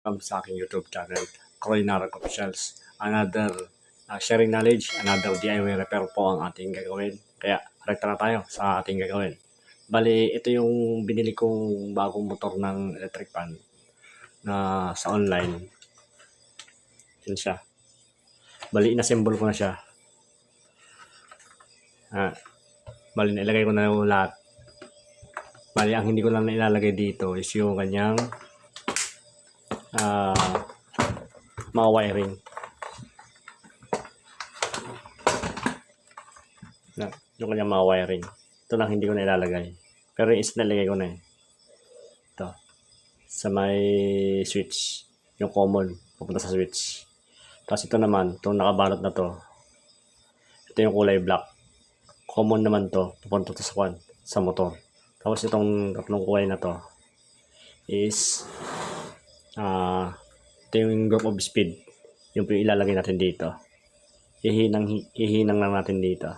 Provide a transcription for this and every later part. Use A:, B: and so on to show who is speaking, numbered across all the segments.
A: Welcome sa aking YouTube channel, Culinary Officials. Another sharing knowledge, another DIY repair po ang ating gagawin. Kaya, rekta na tayo sa ating gagawin. Bali, ito yung binili kong bagong motor ng electric fan na sa online. Yun siya. Bali, inassemble ko na siya. Bali, nailagay ko na yung lahat. Bali, ang hindi ko lang ilalagay dito is yung kanyang mga wiring. Yung kanyang mga wiring. Ito lang hindi ko na ilalagay. Pero yung isa nalagay ko na eh. Ito. Sa may switch. Yung common. Pupunta sa switch. Tapos ito naman. Itong nakabalot na to. Ito yung kulay black. Common naman to. Pupunta to sa motor. Tapos itong tatlong kulay na to is ito yung group of speed. Yung ilalagay natin dito. Ihinang lang natin dito.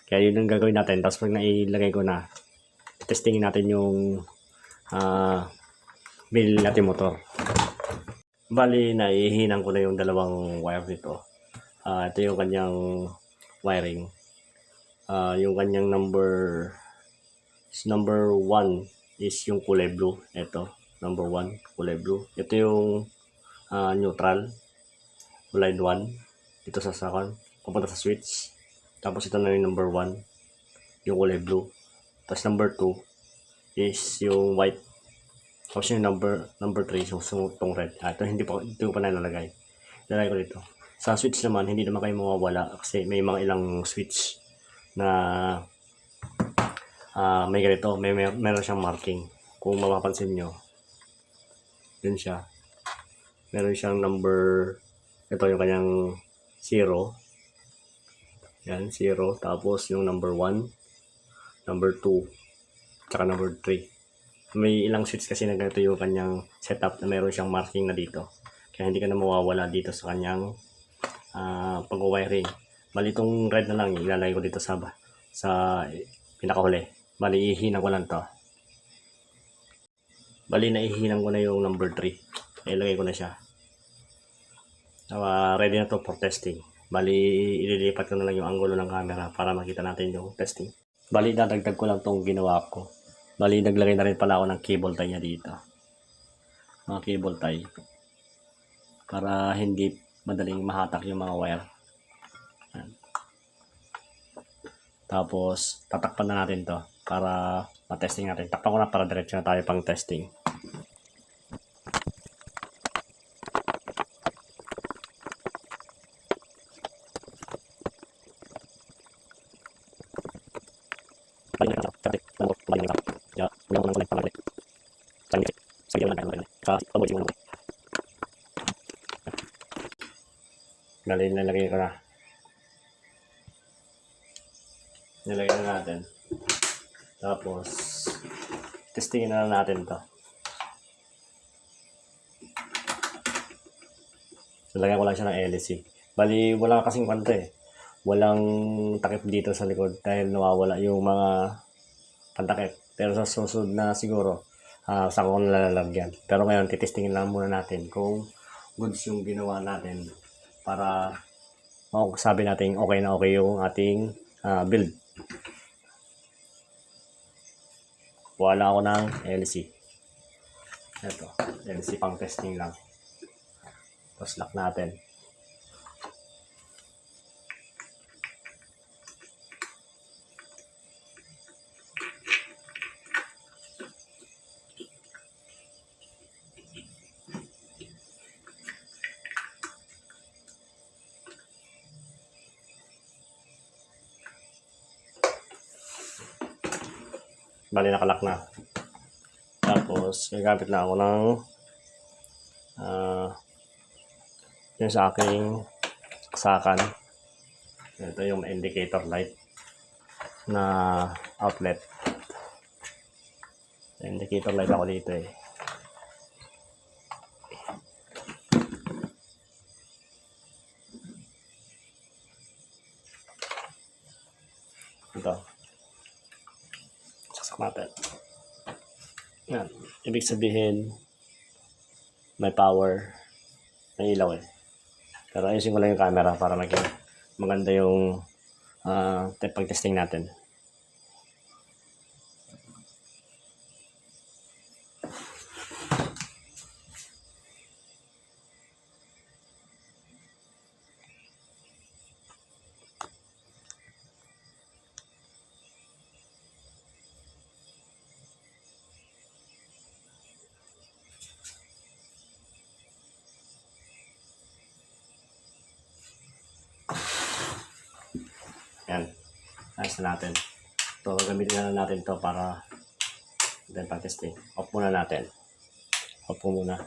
A: Kaya yun ang gagawin natin. Tapos pag nailagay ko na, testingin natin yung binili natin motor. Bali, naihinang ko na yung dalawang wire dito. Ito yung kanyang wiring. Yung kanyang number 1 is yung kulay blue. Ito, number 1, kulay blue. Ito yung neutral, kulay 1. Dito sa second, pupunta sa switch. Tapos ito na yung number 1, yung kulay blue. Tapos number 2 is yung white. Tapos yung number 3 yung itong red. Ito hindi ko pa nalalagay. Lalagay ko dito. Sa switch naman, hindi naman kayo mawawala kasi may mga ilang switch na may ganito. Meron siyang marking. Kung mapapansin nyo, yun siya. Meron siyang number, ito yung kanyang 0. Yan, 0. Tapos yung number 1, number 2, tsaka number 3. May ilang switch kasi na ganito yung kanyang setup na meron siyang marking na dito. Kaya hindi ka na mawawala dito sa kanyang pag-wiring. Bali itong red na lang, ilalagay ko dito sa pinakahuli. Bali ihinang ko lang to. Bali naihinang ko na yung number 3. Ilagay ko na siya. Ready na to for testing. Bali, ililipat ko na lang yung angulo ng camera para makita natin yung testing. Bali, dadagdag ko lang tong ginawa ko. Bali, naglagay na rin pala ako ng cable tie niya dito. Mga cable tie. Para hindi madaling mahatak yung mga wire. Ayan. Tapos, tatakpan na natin to para matesting natin. Takpan ko na para diretso na tayo pang testing. Nalagay ko na. Nilagay na natin. Tapos, testingin na natin to. Nilagyan ko lang siya ng LC. Bali, wala kasing kwento eh. Walang takip dito sa likod dahil nawawala yung mga pantakip. Pero sa susunod na siguro, saka ko nalalagyan. Pero ngayon, titestingin lang muna natin kung goods yung ginawa natin para sabi natin okay na okay yung ating build. Wala ako ng LC. Ito, LC pang testing lang. Tapos lock natin. Bali nakalock na. Tapos gagamit na ako ng yung sa aking saksakan. Ito yung indicator light na outlet. Indicator light ako dito eh. Ito. Saksak natin. Yan. Ibig sabihin, may power, may ilaw eh. Pero ayusin ko lang yung camera para maging maganda yung pag-testing natin. Yan. Ayos na natin. Ito, gamitin na natin to para then pag-testing. Off muna natin. Off po muna.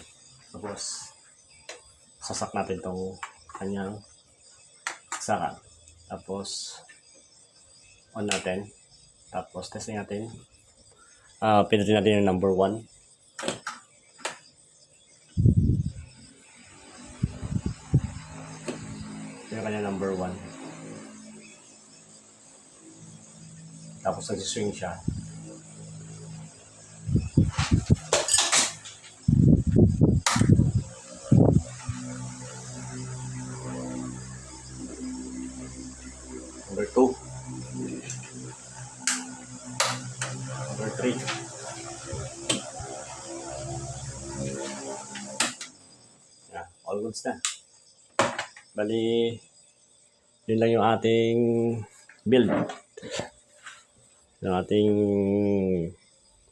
A: Tapos, sasak natin tong kanyang sakan. Tapos, on natin. Tapos, testing natin. Pinutin natin yung number 1. Ito yung kanya number 1. Tapos nagsiswing siya. Number 2. Number 3. Yeah, all goods na. Bali, yun lang yung ating build. Yung ating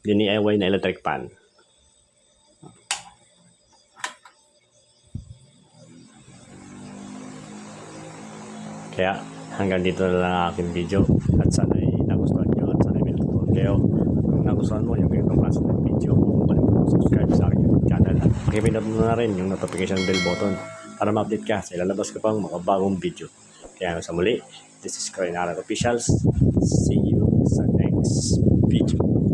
A: DIY na electric pan. Kaya hanggang dito na lang ang aking video at sana ay nagustuhan nyo at sana ay minutunan kayo. Kung nagustuhan mo yung ganitong klase ng video, kung subscribe sa aking channel at pakipindot mo na rin yung notification bell button para ma-update ka sa ilalabas ko pang mga bagong video. Kaya sa muli, this is Corinara Officials. See you sa next video.